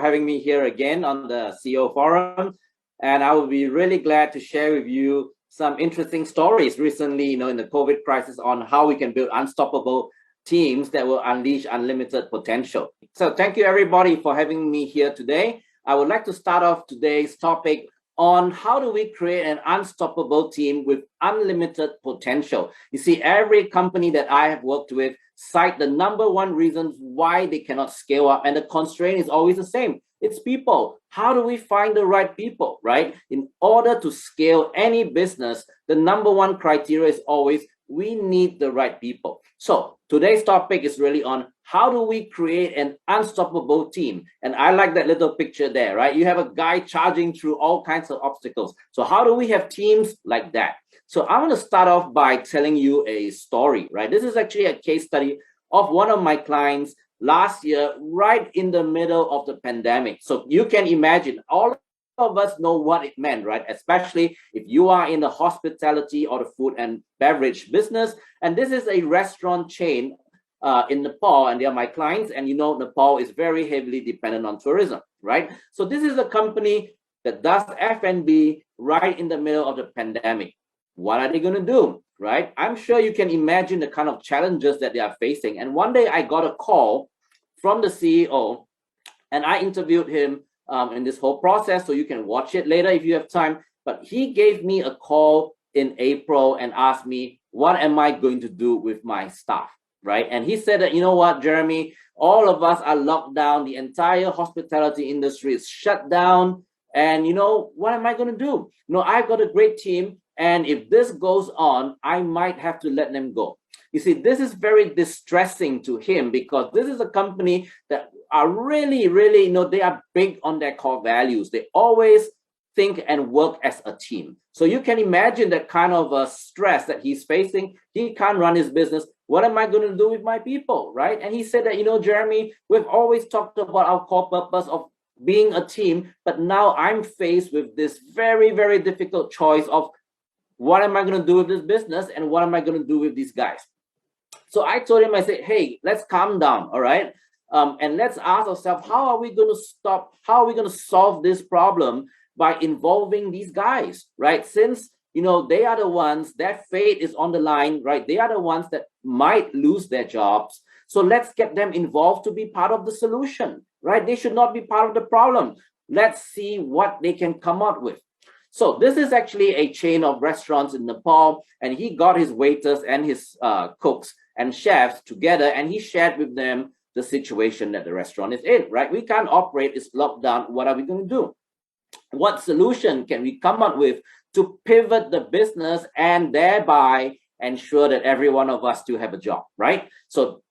having me here again on the CEO Forum. And I will be really glad to share with you some interesting stories recently, in the COVID crisis on how we can build unstoppable teams that will unleash unlimited potential. So thank you everybody for having me here today. I would like to start off today's topic on how do we create an unstoppable team with unlimited potential. You see, every company that I have worked with cite the number one reasons why they cannot scale up, and the constraint is always the same. It's people. How do we find the right people, right? In order to scale any business, the number one criteria is always we need the right people. So today's topic is really on how do we create an unstoppable team? And I like that little picture there, right? You have a guy charging through all kinds of obstacles. So how do we have teams like that? So I want to start off by telling you a story, right? This is actually a case study of one of my clients last year, right in the middle of the pandemic. So you can imagine, all of us know what it meant, right? Especially if you are in the hospitality or the food and beverage business. And this is a restaurant chain in Nepal, and they are my clients. And Nepal is very heavily dependent on tourism, right? So this is a company that does F&B right in the middle of the pandemic. What are they going to do, right? I'm sure you can imagine the kind of challenges that they are facing. And one day I got a call from the CEO, and I interviewed him in this whole process, so you can watch it later if you have time. But he gave me a call in April and asked me, what am I going to do with my staff, right? And he said that, you know what, Jeremy, all of us are locked down. The entire hospitality industry is shut down. And what am I going to do? I've got a great team. And if this goes on, I might have to let them go. You see, this is very distressing to him because this is a company that are really, they are big on their core values. They always think and work as a team. So you can imagine that kind of stress that he's facing. He can't run his business. What am I going to do with my people, right? And he said that, Jeremy, we've always talked about our core purpose of being a team, but now I'm faced with this very, very difficult choice of what am I going to do with this business and what am I going to do with these guys? So I told him, I said, hey, let's calm down, all right? And let's ask ourselves, how are we going to solve this problem by involving these guys, right? Since, they are the ones, their fate is on the line, right? They are the ones that might lose their jobs. So let's get them involved to be part of the solution, right? They should not be part of the problem. Let's see what they can come up with. So this is actually a chain of restaurants in Nepal, and he got his waiters and his cooks and chefs together, and he shared with them the situation that the restaurant is in, right? We can't operate, it's locked down. What are we going to do? What solution can we come up with to pivot the business and thereby ensure that every one of us still have a job, right? So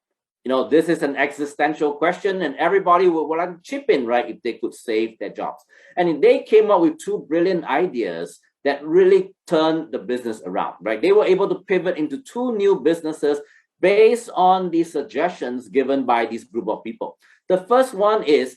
this is an existential question, and everybody would want to chip in, right, if they could save their jobs. And they came up with two brilliant ideas that really turned the business around, right? They were able to pivot into two new businesses based on the suggestions given by this group of people. The first one is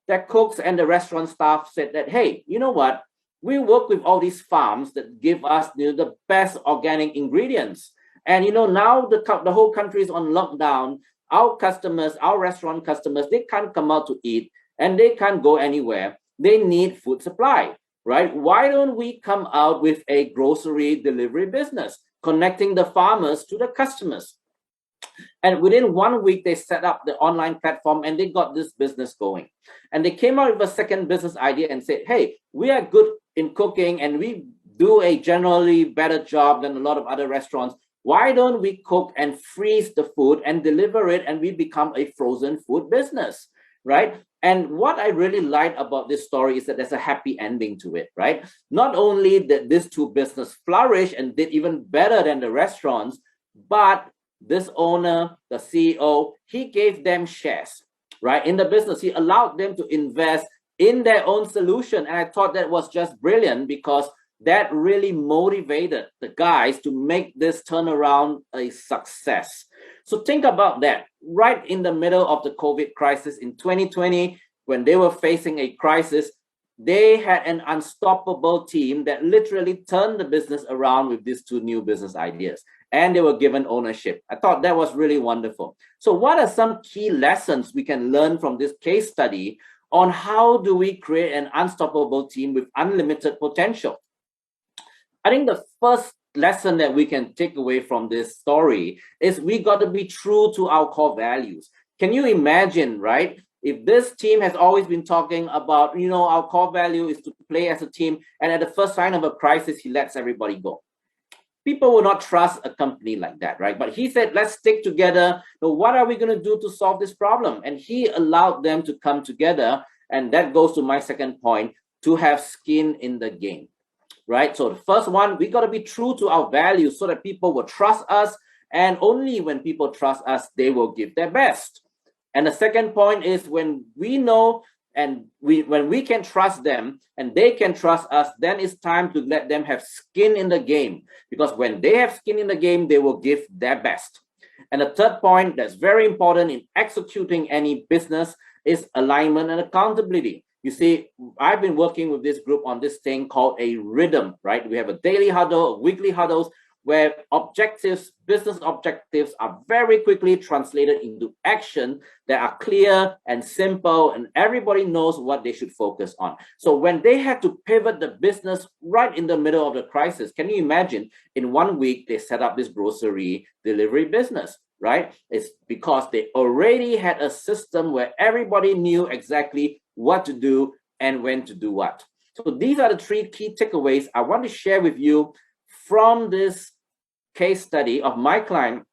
that cooks and the restaurant staff said that, hey, you know what? We work with all these farms that give us the best organic ingredients. And now the whole country is on lockdown. Our customers, our restaurant customers, they can't come out to eat and they can't go anywhere. They need food supply, right? Why don't we come out with a grocery delivery business, connecting the farmers to the customers? And within 1 week, they set up the online platform and they got this business going. And they came out with a second business idea and said, hey, we are good in cooking and we do a generally better job than a lot of other restaurants. Why don't we cook and freeze the food and deliver it, and we become a frozen food business, right? And what I really like about this story is that there's a happy ending to it, right? Not only did these two businesses flourish and did even better than the restaurants, but this owner, the CEO, he gave them shares, right, in the business. He allowed them to invest in their own solution. And I thought that was just brilliant because that really motivated the guys to make this turnaround a success. So think about that. Right in the middle of the COVID crisis in 2020, when they were facing a crisis, they had an unstoppable team that literally turned the business around with these two new business ideas. And they were given ownership. I thought that was really wonderful. So what are some key lessons we can learn from this case study on how do we create an unstoppable team with unlimited potential. I think the first lesson that we can take away from this story is we got to be true to our core values. Can you imagine, right? If this team has always been talking about, our core value is to play as a team, and at the first sign of a crisis, he lets everybody go. People will not trust a company like that, right? But he said, let's stick together. So what are we going to do to solve this problem? And he allowed them to come together. And that goes to my second point, to have skin in the game, right? So the first one, we got to be true to our values so that people will trust us. And only when people trust us, they will give their best. And the second point is when we know and when we can trust them and they can trust us, then it's time to let them have skin in the game. Because when they have skin in the game, they will give their best. And the third point that's very important in executing any business is alignment and accountability. You see, I've been working with this group on this thing called a rhythm, right? We have a daily huddle, a weekly huddles, where business objectives are very quickly translated into action that are clear and simple, and everybody knows what they should focus on. So when they had to pivot the business right in the middle of the crisis, can you imagine in 1 week, they set up this grocery delivery business, right? It's because they already had a system where everybody knew exactly what to do and when to do what. So these are the 3 key takeaways I want to share with you from this case study of my client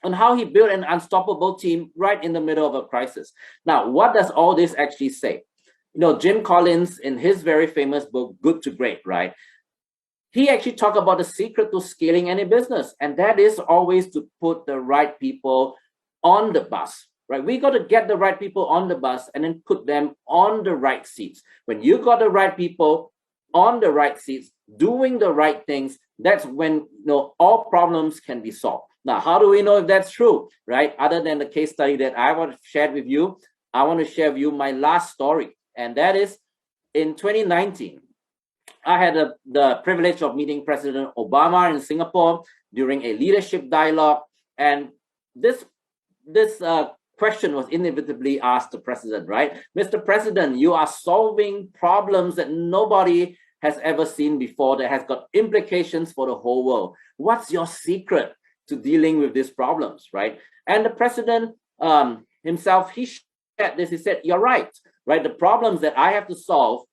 on how he built an unstoppable team right in the middle of a crisis. Now, what does all this actually say? Jim Collins, in his very famous book, Good to Great, right? He actually talked about the secret to scaling any business, and that is always to put the right people on the bus, right? We got to get the right people on the bus and then put them on the right seats. When you got the right people on the right seats, doing the right things, that's when all problems can be solved. Now, how do we know if that's true, right? Other than the case study that I want to share with you, I want to share with you my last story. And that is in 2019, I had the privilege of meeting President Obama in Singapore during a leadership dialogue. And this question was inevitably asked the president, right? Mr. President, you are solving problems that nobody has ever seen before, that has got implications for the whole world. What's your secret to dealing with these problems, right? And the president himself, he shared this. He said, you're right? The problems that I have to solve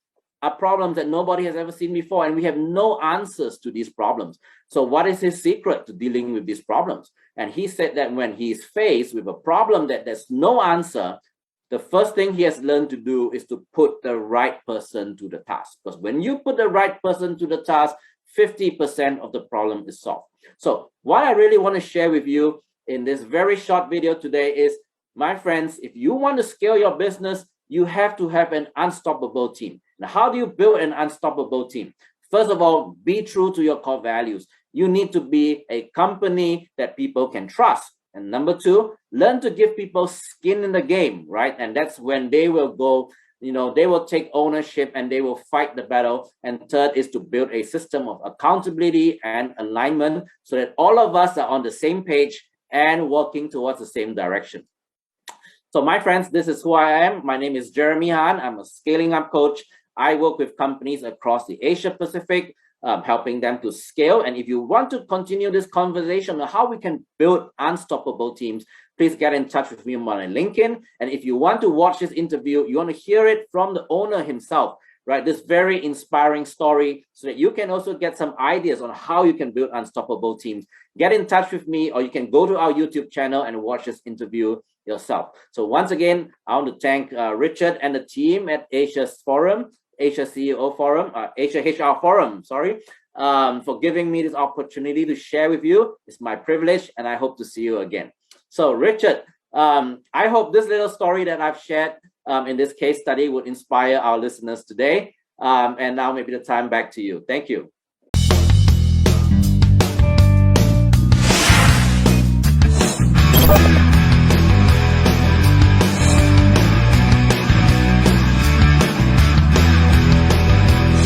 are problems that nobody has ever seen before, and we have no answers to these problems. So what is his secret to dealing with these problems? And he said that when he's faced with a problem that there's no answer, the first thing he has learned to do is to put the right person to the task. Because when you put the right person to the task, 50% of the problem is solved. So what I really want to share with you in this very short video today is, my friends, if you want to scale your business, you have to have an unstoppable team. Now, how do you build an unstoppable team? First of all, be true to your core values. You need to be a company that people can trust. And number 2, learn to give people skin in the game, right? And that's when they will go, they will take ownership and they will fight the battle. And third is to build a system of accountability and alignment so that all of us are on the same page and working towards the same direction. So my friends, this is who I am. My name is Jeremy Han. I'm a scaling up coach. I work with companies across the Asia Pacific, helping them to scale. And if you want to continue this conversation on how we can build unstoppable teams, please get in touch with me on my LinkedIn. And if you want to watch this interview, you want to hear it from the owner himself, right? This very inspiring story, so that you can also get some ideas on how you can build unstoppable teams. Get in touch with me, or you can go to our YouTube channel and watch this interview yourself. So once again, I want to thank Richard and the team at Asia CEO Forum, Asia HR Forum, for giving me this opportunity to share with you. It's my privilege, and I hope to see you again. So Richard, I hope this little story that I've shared in this case study would inspire our listeners today. And now maybe the time back to you. Thank you.